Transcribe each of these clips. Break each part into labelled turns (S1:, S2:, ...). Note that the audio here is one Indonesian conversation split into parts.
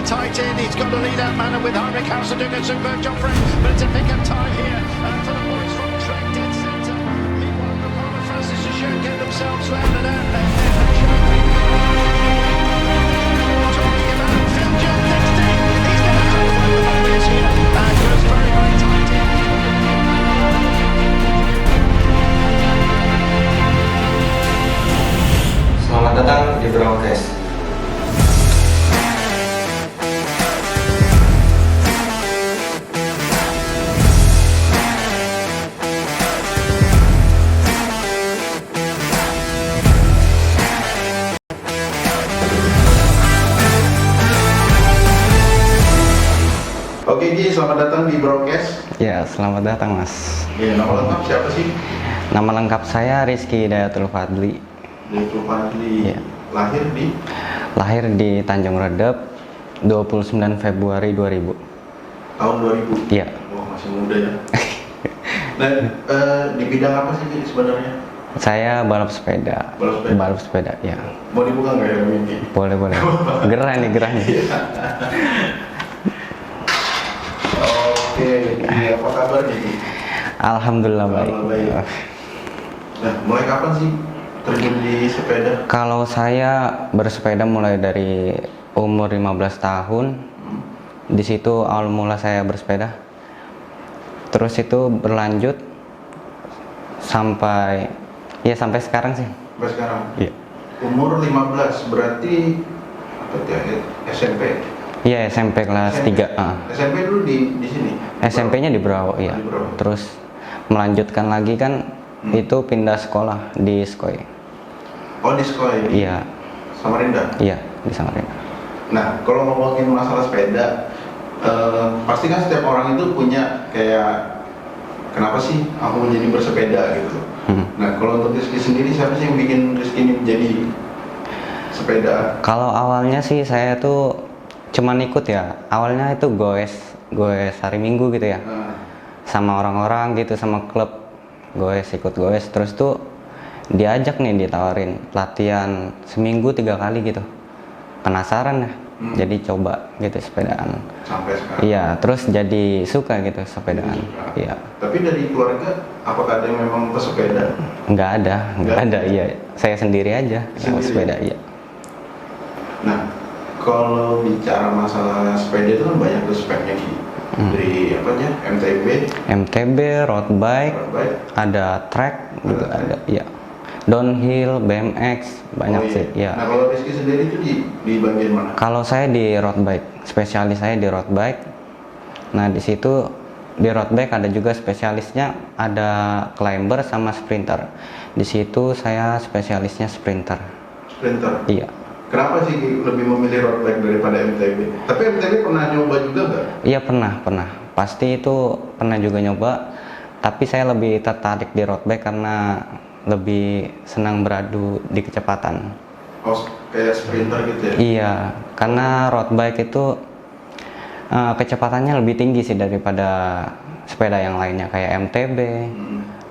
S1: tight in. He's got to lead that man with Heinrich Hauser doing a superb job for him, but it's a pick up time here for the boys from Trek dead centre. Meanwhile, Rapala Francis and Show get themselves round and out there. Talking about Phil Jones next day. He's going to have one of the barriers here. Goes very, very tight in.
S2: Selamat datang di Broadcast.
S3: Oke Ji, selamat datang di Broadcast.
S4: Ya, selamat datang Mas.
S3: Ya, nama lengkap siapa sih?
S4: Nama lengkap saya Rizky Dayatul Fadli.
S3: Dayatul Fadli.
S4: Iya.
S3: Lahir di
S4: Tanjung Redep 29 Februari 2000.
S3: tahun 2000.
S4: Iya.
S3: Wah, masih muda ya. Dan di bidang apa sih Ji sebenarnya?
S4: Saya balap sepeda.
S3: Balap sepeda?
S4: Balap sepeda, ya.
S3: Mau dibuka nggak ya ini?
S4: Boleh. Gerah nih.
S3: Oke, iya, apa kabar nih Ji?
S4: Alhamdulillah baik.
S3: Alhamdulillah baik. Nah, mulai kapan sih terjun di sepeda?
S4: Kalau saya bersepeda mulai dari umur 15 tahun. Di situ awal mula saya bersepeda. Terus itu berlanjut sampai sekarang sih.
S3: Sampai sekarang?
S4: Iya.
S3: Umur 15 berarti apa tuh ya? SMP?
S4: Iya, SMP kelas 3.
S3: SMP dulu di sini?
S4: SMP-nya di Brau, iya.
S3: Di Brau.
S4: Terus melanjutkan lagi kan itu pindah sekolah di Skoy.
S3: Oh, di Skoy?
S4: Iya.
S3: Samarinda?
S4: Iya, di Samarinda.
S3: Nah, kalau ngomongin masalah sepeda, pasti kan setiap orang itu punya kayak kenapa sih aku menjadi bersepeda gitu. Nah, kalau untuk Rizky sendiri, siapa sih yang bikin Rizky ini menjadi sepeda?
S4: Kalau awalnya sih saya tuh cuman ikut ya. Awalnya itu goes hari Minggu gitu ya. Sama orang-orang gitu, sama klub ikut goes. Terus tuh diajak nih, ditawarin latihan seminggu 3 kali gitu. Penasaran ya. Jadi coba gitu sepedaan.
S3: Sampai sekarang?
S4: Iya, terus jadi suka gitu sepedaan. Iya.
S3: Tapi dari keluarga, apakah ada yang memang pesepeda?
S4: Nggak ada. Iya, saya sendiri aja yang sepeda. Iya.
S3: Nah, kalau bicara masalah sepeda itu kan banyak tuh speknya Ki. Dari MTB,
S4: road bike, ada track gitu, ada. Iya. Downhill, BMX, banyak sih. Iya.
S3: Nah, kalau Rizky sendiri itu di bagian mana?
S4: Kalau saya di road bike, spesialis saya di road bike. Nah, di situ di road bike ada juga spesialisnya, ada climber sama sprinter. Di situ saya spesialisnya sprinter.
S3: Sprinter?
S4: Iya.
S3: Kenapa sih lebih memilih road bike daripada MTB? Tapi MTB pernah nyoba juga nggak?
S4: Iya, pernah. Pasti itu pernah juga nyoba. Tapi saya lebih tertarik di road bike karena lebih senang beradu di kecepatan.
S3: Oh, kayak sprinter gitu ya?
S4: Iya, karena road bike itu kecepatannya lebih tinggi sih daripada sepeda yang lainnya kayak MTB,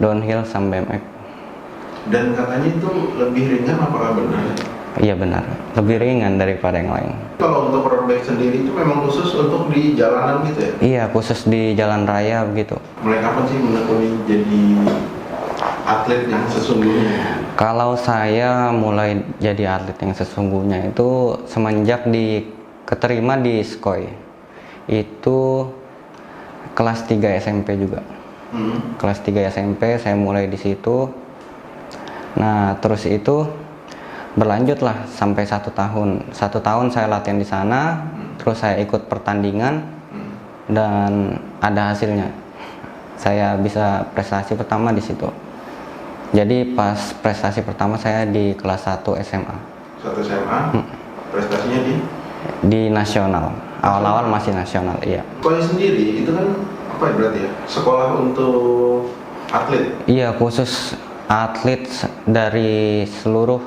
S4: downhill sama BMX.
S3: Dan katanya itu lebih ringan, apakah benar?
S4: Iya benar, lebih ringan daripada yang lain.
S3: Kalau untuk road bike sendiri itu memang khusus untuk di jalanan gitu ya?
S4: Iya, khusus di jalan raya begitu.
S3: Mulai kapan sih menekuni jadi atlet yang sesungguhnya?
S4: Kalau saya mulai jadi atlet yang sesungguhnya itu semenjak keterima di Skoy. Itu kelas 3 SMP juga. Kelas 3 SMP saya mulai di situ. Nah, terus itu berlanjutlah sampai 1 tahun. 1 tahun saya latihan di sana, terus saya ikut pertandingan dan ada hasilnya. Saya bisa prestasi pertama di situ. Jadi pas prestasi pertama saya di kelas 1 SMA.
S3: 1 SMA? Prestasinya
S4: di nasional. Awal-awal masih nasional, iya.
S3: Sekolah sendiri itu kan apa ya berarti ya? Sekolah untuk atlet?
S4: Iya, khusus atlet dari seluruh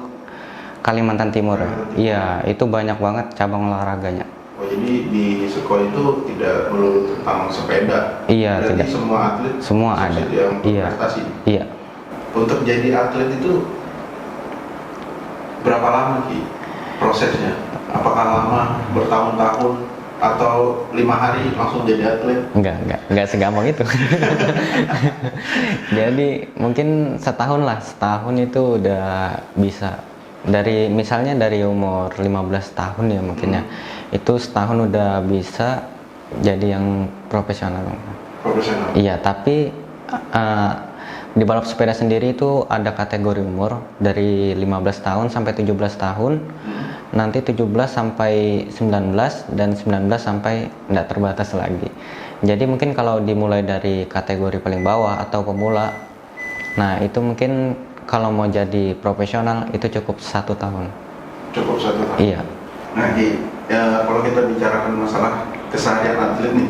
S4: Kalimantan Timur. Iya, itu banyak banget cabang olahraganya.
S3: Oh, jadi di sekolah itu tidak melulu tentang sepeda?
S4: Iya,
S3: berarti
S4: tidak.
S3: semua atlet?
S4: Semua ada.
S3: Yang
S4: Iya.
S3: berprestasi?
S4: Iya.
S3: Untuk jadi atlet itu berapa lama Ki prosesnya? Apakah lama, bertahun-tahun? atau 5 hari langsung jadi atlet?
S4: Enggak segampang itu. Jadi mungkin setahun itu udah bisa. Misalnya dari umur 15 tahun ya mungkin ya. Itu setahun udah bisa jadi yang profesional.
S3: Profesional?
S4: Iya, tapi di balap sepeda sendiri itu ada kategori umur dari 15 tahun sampai 17 tahun. Nanti 17 sampai 19 dan 19 sampai tidak terbatas lagi. Jadi mungkin kalau dimulai dari kategori paling bawah atau pemula, nah itu mungkin kalau mau jadi profesional itu cukup 1 tahun.
S3: Cukup 1 tahun?
S4: Iya.
S3: Nah ya, kalau kita bicarakan masalah keseharian atlet nih,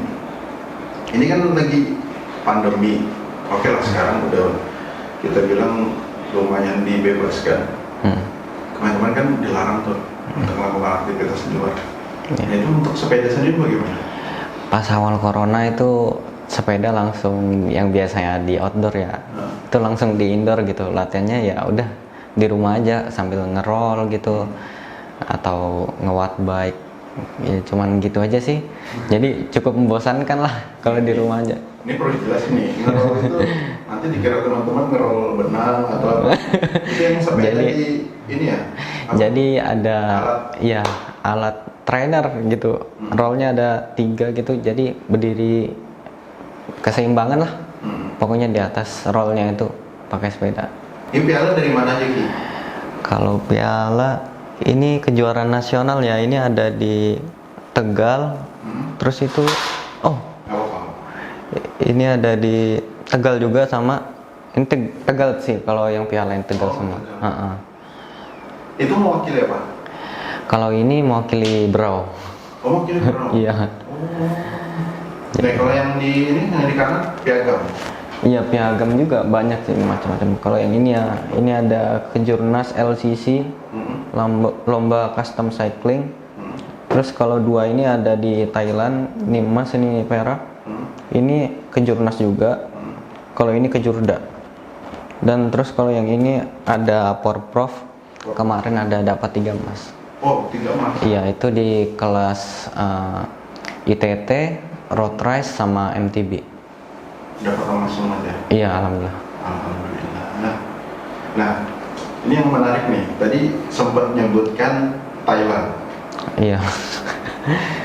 S3: ini kan lagi pandemi. Oke lah, sekarang udah kita bilang lumayan dibebaskan. Kemarin-kemarin kan dilarang tuh untuk melakukan aktivitas di luar. Nah, itu untuk sepeda sendiri bagaimana?
S4: Pas awal corona itu sepeda langsung yang biasanya di outdoor ya, itu langsung di indoor gitu. Latihannya ya udah di rumah aja sambil ngerol gitu atau nge-watt bike. Ya cuman gitu aja sih. Jadi cukup membosankan lah kalau di rumah aja.
S3: Ini perlu dijelasin nih, ngerol itu nanti dikira teman-teman ngerol benang atau apa? Itu yang sepeda di ini ya? Apa?
S4: Jadi ada alat trainer gitu, rollnya ada 3 gitu, jadi berdiri keseimbangan lah. Pokoknya di atas rollnya itu pakai sepeda.
S3: Ini piala dari mana aja Ki?
S4: Kalau piala ini kejuaraan nasional ya, ini ada di Tegal. Terus itu ini ada di Tegal juga sama ini Tegal sih kalau yang piala yang Tegal semua.
S3: Itu mewakili apa?
S4: Kalau ini mewakili Brau.
S3: Oh, mewakili Brau.
S4: Iya.
S3: Nah, kalau yang di kanan piagam.
S4: Iya, piagam juga banyak sih macam-macam. Kalau yang ini ya, ini ada Kejurnas LCC, lomba custom cycling. Terus kalau 2 ini ada di Thailand, ini emas, ini perak. Ini Kejurnas juga. Kalau ini Kejurda. Dan terus kalau yang ini ada Porprov. Kemarin ada dapat 3 emas.
S3: Oh, 3 emas.
S4: Iya, itu di kelas ITT, road race sama MTB.
S3: Dapat emas semua ya?
S4: Iya, alhamdulillah.
S3: Alhamdulillah. Nah, ini yang menarik nih. Tadi sempat menyebutkan Thailand.
S4: Iya.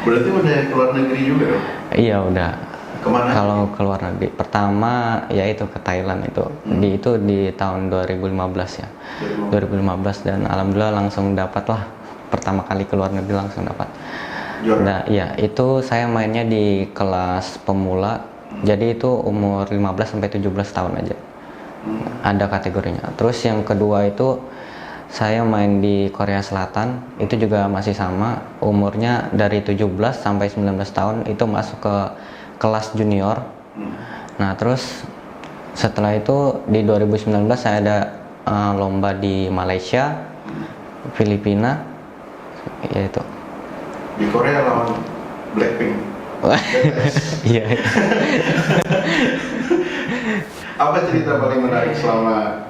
S3: Berarti udah keluar negeri juga dong?
S4: Iya, udah.
S3: Kemana?
S4: Kalau keluar negeri, pertama ya itu ke Thailand itu. Itu di tahun 2015 ya. 2015 dan alhamdulillah langsung dapat lah. Pertama kali keluar negeri langsung dapat. Nah, ya itu saya mainnya di kelas pemula. Jadi itu umur 15 sampai 17 tahun aja. Ada kategorinya. Terus yang kedua itu saya main di Korea Selatan, itu juga masih sama, umurnya dari 17 sampai 19 tahun, itu masuk ke kelas junior. Nah, terus setelah itu di 2019 saya ada lomba di Malaysia, Filipina, yaitu.
S3: Di Korea lawan Blackpink.
S4: Iya.
S3: Apa cerita paling menarik selama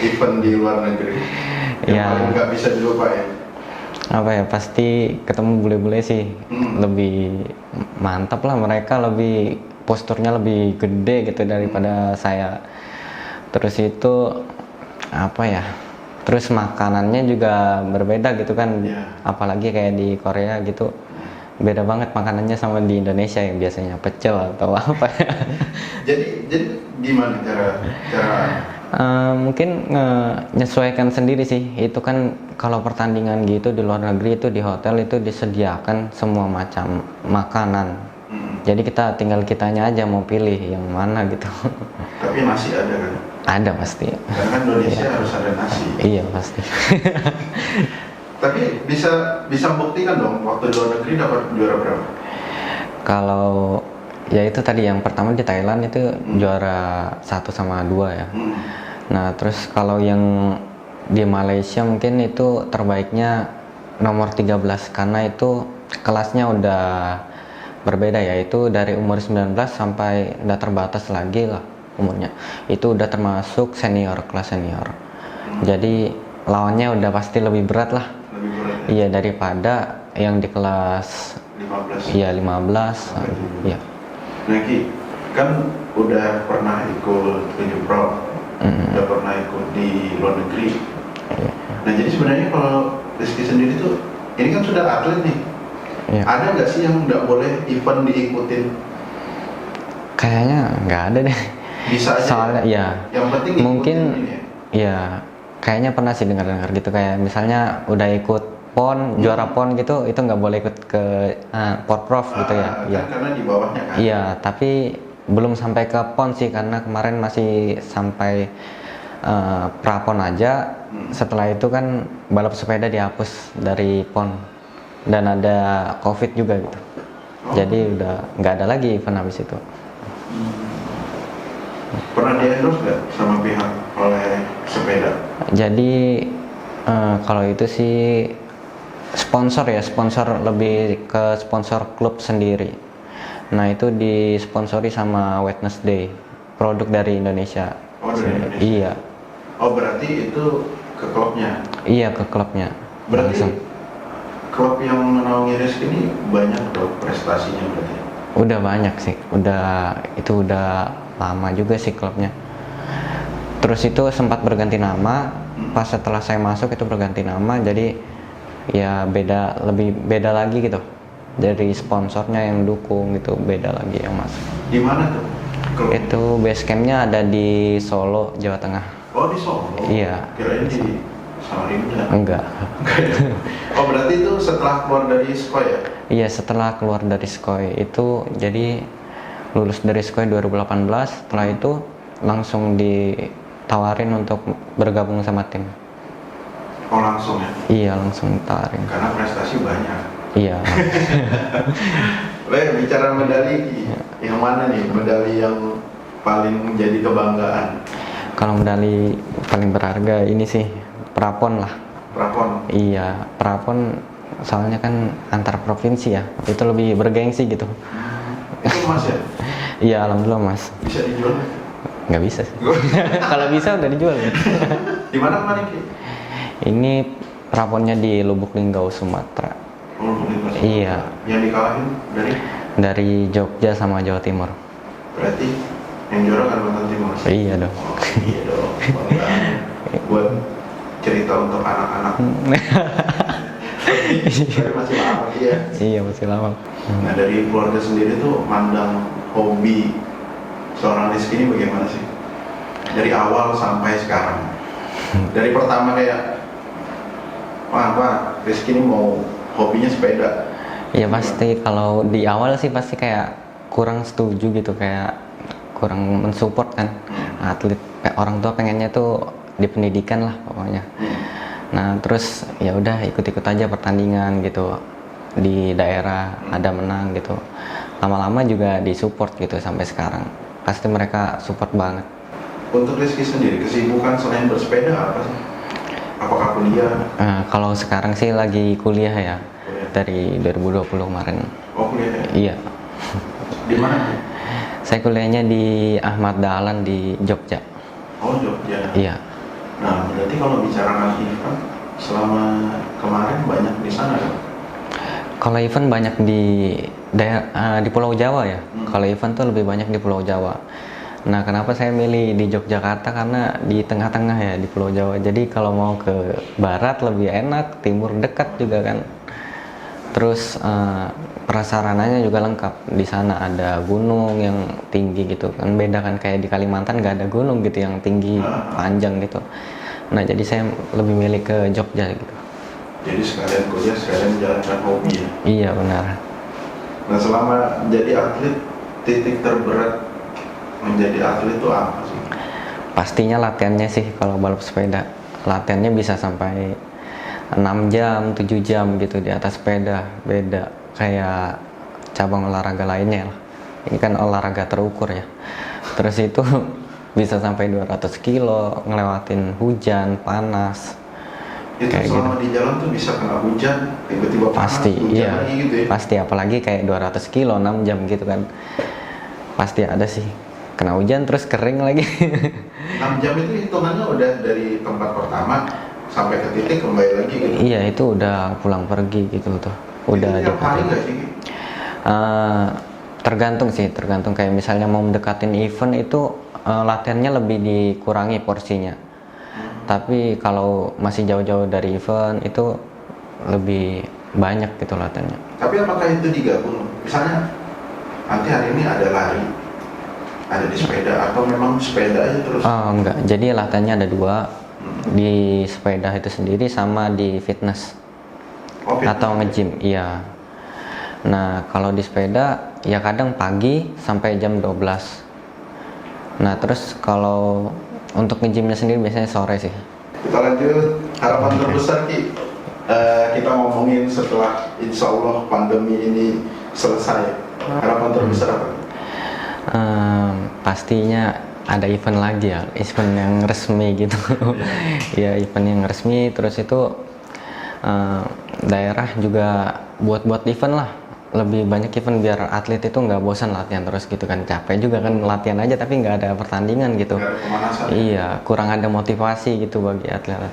S3: event di luar negeri? Yang paling nggak bisa dilupain?
S4: Apa ya, pasti ketemu bule-bule sih. Lebih mantap lah, mereka lebih posturnya lebih gede gitu daripada saya. Terus itu apa ya, terus makanannya juga berbeda gitu kan. Apalagi kayak di Korea gitu, beda banget makanannya sama di Indonesia yang biasanya pecel atau apa ya.
S3: Jadi gimana cara
S4: mungkin menyesuaikan sendiri sih. Itu kan kalau pertandingan gitu di luar negeri itu di hotel itu disediakan semua macam makanan. Jadi kitanya aja mau pilih yang mana gitu.
S3: Tapi nasi ada kan?
S4: Ada pasti.
S3: Karena kan Indonesia harus ada nasi.
S4: Iya pasti.
S3: Tapi bisa buktikan dong waktu di luar negeri dapat juara berapa?
S4: Kalau ya itu tadi yang pertama di Thailand itu juara 1 sama 2 ya. Nah terus kalau yang di Malaysia mungkin itu terbaiknya nomor 13 karena itu kelasnya udah berbeda ya, itu dari umur 19 sampai udah terbatas lagi lah umurnya. Itu udah termasuk senior, kelas senior. Jadi lawannya udah pasti lebih berat lah.
S3: Lebih berat ya?
S4: Iya, daripada yang di kelas
S3: 15.
S4: Iya 15. Iya.
S3: Nah Ki, kan udah pernah ikut Tujuh Pro, udah pernah ikut di luar negeri.
S4: Iya.
S3: Nah jadi sebenarnya kalau Rizky sendiri tuh, ini kan sudah atlet nih.
S4: Iya.
S3: Ada nggak sih yang nggak boleh event diikutin?
S4: Kayaknya nggak ada deh.
S3: Bisa aja.
S4: Soalnya ya.
S3: Yang penting ikutin
S4: Mungkin
S3: ini ya.
S4: ya kayaknya pernah sih dengar-dengar gitu, kayak misalnya udah ikut PON, juara PON gitu, itu nggak boleh ikut ke Porprov gitu ya.
S3: Kan
S4: Iya.
S3: karena di bawahnya kan.
S4: Iya, tapi belum sampai ke PON sih, karena kemarin masih sampai pra-PON aja. Setelah itu kan balap sepeda dihapus dari PON dan ada COVID juga gitu. Jadi udah nggak ada lagi event habis itu.
S3: Pernah di endorse nggak sama pihak oleh sepeda?
S4: Jadi kalau itu sih sponsor ya, sponsor lebih ke sponsor klub sendiri. Nah itu disponsori sama Wednesday, produk dari Indonesia.
S3: Oh dari Indonesia?
S4: Iya.
S3: Oh berarti itu ke klubnya?
S4: Iya ke klubnya.
S3: Berarti
S4: Langsung.
S3: klub yang menaungi Rizky ini banyak dong prestasinya berarti?
S4: Udah banyak sih, itu udah lama juga sih klubnya. Terus itu sempat berganti nama, pas setelah saya masuk itu berganti nama, jadi ya lebih beda lagi gitu. Dari sponsornya yang dukung gitu, beda lagi yang masuk.
S3: Di mana tuh klub?
S4: Itu base campnya ada di Solo, Jawa Tengah.
S3: Oh di Solo?
S4: Iya.
S3: Kirain di Samarinda.
S4: Enggak.
S3: Oh berarti itu setelah keluar dari SKOI ya?
S4: Iya setelah keluar dari SKOI itu, jadi lulus dari SKOI 2018, setelah itu langsung ditawarin untuk bergabung sama tim.
S3: Oh langsung ya?
S4: Iya langsung ditawarin.
S3: Karena prestasi banyak.
S4: Iya.
S3: Bicara medali, yang mana nih medali yang paling menjadi kebanggaan?
S4: Kalau medali paling berharga ini sih Prapon lah.
S3: Prapon?
S4: Iya, Prapon soalnya kan antar provinsi ya, itu lebih bergengsi gitu.
S3: Itu emas ya?
S4: Iya, alhamdulillah mas.
S3: Bisa dijual?
S4: Nggak bisa sih. Kalau bisa udah dijual ya.
S3: Di mana kemarin Ki?
S4: Ini Praponnya di Lubuk Linggau, Sumatera.
S3: Oh, Lubuk.
S4: Iya.
S3: Yang dikalahin
S4: Dari Jogja sama Jawa Timur.
S3: Berarti yang juara Kalimantan Timur?
S4: Iya dong.
S3: Iya dong, banggaan. Buat cerita untuk anak-anak. Tapi masih lama ya.
S4: Iya masih lama.
S3: Nah dari keluarga sendiri tuh mandang hobi seorang Rizky ini bagaimana sih? Dari awal sampai sekarang. Dari pertama kayak, Pak, Rizky ini mau hobinya sepeda.
S4: Iya pasti, kalau di awal sih pasti kayak kurang setuju gitu, kayak kurang mensupport kan atlet. Orang tua pengennya tuh di pendidikan lah pokoknya. Nah terus ya udah ikut-ikut aja pertandingan gitu di daerah, ada menang gitu. Lama-lama juga disupport gitu sampai sekarang. Pasti mereka support banget.
S3: Untuk Rizky sendiri kesibukan selain bersepeda apa sih? Apakah kuliah?
S4: Kalau sekarang sih lagi kuliah ya, dari 2020 kemarin.
S3: Oh kuliah ya?
S4: Iya.
S3: Di mana?
S4: Saya kuliahnya di Ahmad Dahlan di Jogja.
S3: Oh Jogja.
S4: Iya.
S3: Nah berarti kalau bicara event selama kemarin banyak di sana kan?
S4: Kalau event banyak di di Pulau Jawa ya. Kalau event tuh lebih banyak di Pulau Jawa. Nah, kenapa saya milih di Yogyakarta? Karena di tengah-tengah ya di Pulau Jawa. Jadi kalau mau ke barat lebih enak, timur dekat juga kan. Terus prasarananya juga lengkap. Di sana ada gunung yang tinggi gitu kan. Beda kan kayak di Kalimantan nggak ada gunung gitu yang tinggi panjang gitu. Nah, jadi saya lebih milih ke Jogja gitu.
S3: Jadi sekalian kuliah, sekalian menjalankan hobi ya?
S4: Iya benar.
S3: Nah selama jadi atlet, titik terberat menjadi atlet itu apa sih?
S4: Pastinya latihannya sih kalau balap sepeda. Latihannya bisa sampai 6 jam, 7 jam gitu di atas sepeda. Beda kayak cabang olahraga lainnya lah. Ini kan olahraga terukur ya. Terus itu bisa sampai 200 kilo, ngelewatin hujan, panas.
S3: Itu
S4: kayak
S3: selama
S4: gitu.
S3: di jalan tuh bisa kena hujan, tiba-tiba panas,
S4: Pasti,
S3: hujan
S4: iya.
S3: lagi gitu ya?
S4: Pasti, apalagi kayak 200 kilo, 6 jam gitu kan. Pasti ada sih. Kena hujan terus kering lagi.
S3: 6 jam itu hitungannya udah dari tempat pertama sampai ke titik kembali lagi gitu?
S4: Iya, itu udah pulang pergi gitu tuh. Udah
S3: itu tiap hari
S4: di
S3: nggak sih?
S4: Tergantung sih, tergantung kayak misalnya mau mendekatin event itu latihannya lebih dikurangi porsinya. Tapi kalau masih jauh-jauh dari event itu lebih banyak gitu latihannya.
S3: Tapi apakah itu digabung? Misalnya nanti hari ini ada lari, ada di sepeda, atau memang sepeda aja terus?
S4: Enggak, jadi latihannya ada dua, di sepeda itu sendiri sama di fitness.
S3: Fitness
S4: atau nge-gym, iya. Nah kalau di sepeda ya kadang pagi sampai jam 12. Nah terus kalau untuk nge-gymnya sendiri biasanya sore sih.
S3: Kita lanjut, harapan terbesar Ki. Kita ngomongin setelah insya Allah pandemi ini selesai. Harapan terbesar apa?
S4: Pastinya ada event lagi ya, event yang resmi gitu. Ya event yang resmi, terus itu daerah juga buat event lah, lebih banyak event biar atlet itu nggak bosan latihan terus gitu kan. Capek juga kan latihan aja tapi nggak ada pertandingan gitu.
S3: Nggak ada pemanasan.
S4: Iya, kurang ada motivasi gitu bagi atlet.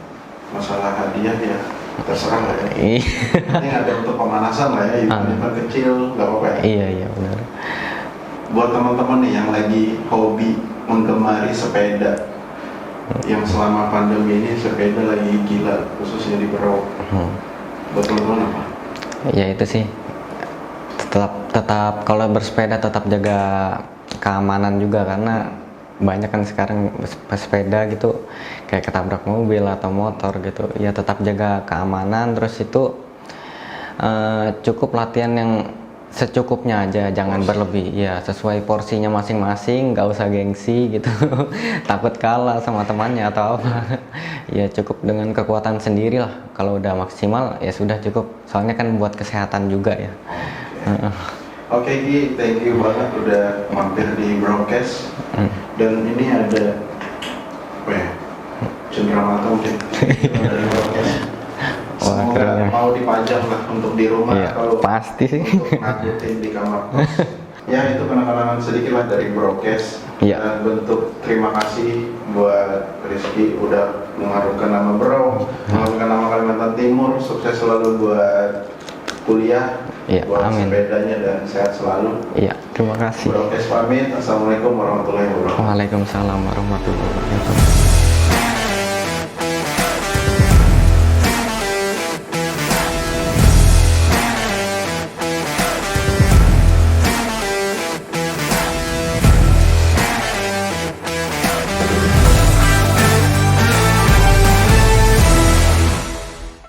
S3: Masalah hadiah ya terserah lah ya.
S4: Iya.
S3: Ini ada untuk pemanasan lah ya, event kecil nggak apa-apa ya.
S4: Iya benar.
S3: Buat teman-teman nih yang lagi hobi menggemari sepeda, yang selama pandemi ini sepeda lagi gila, khususnya di Berau. Buat teman-teman apa?
S4: Ya itu sih, tetap kalau bersepeda tetap jaga keamanan juga, karena banyak kan sekarang sepeda gitu kayak ketabrak mobil atau motor gitu. Ya tetap jaga keamanan, terus itu cukup latihan yang secukupnya aja, jangan berlebih ya, sesuai porsinya masing-masing, nggak usah gengsi gitu. Takut kalah sama temannya atau apa. Ya cukup dengan kekuatan sendiri lah, kalau udah maksimal ya sudah cukup, soalnya kan buat kesehatan juga ya.
S3: Oke Ki, thank you banget udah mampir di broadcast. Dan ini ada apa ya, cenderamata mungkin dari broadcast. Semoga mau dipajang lah untuk di rumah,
S4: iya,
S3: kalau
S4: pasti sih
S3: untuk ngagetin di kamar kos. Ya itu kenangan sedikit lah dari broadcast.
S4: Iya.
S3: Dan bentuk terima kasih buat Rizky udah mengharumkan nama Berau, mengharumkan nama Kalimantan Timur. Sukses selalu buat kuliah,
S4: iya,
S3: buat
S4: amin.
S3: sepedanya, dan sehat selalu.
S4: Iya, terima kasih.
S3: Broadcast pamit. Assalamualaikum warahmatullahi wabarakatuh.
S4: Waalaikumsalam warahmatullahi wabarakatuh.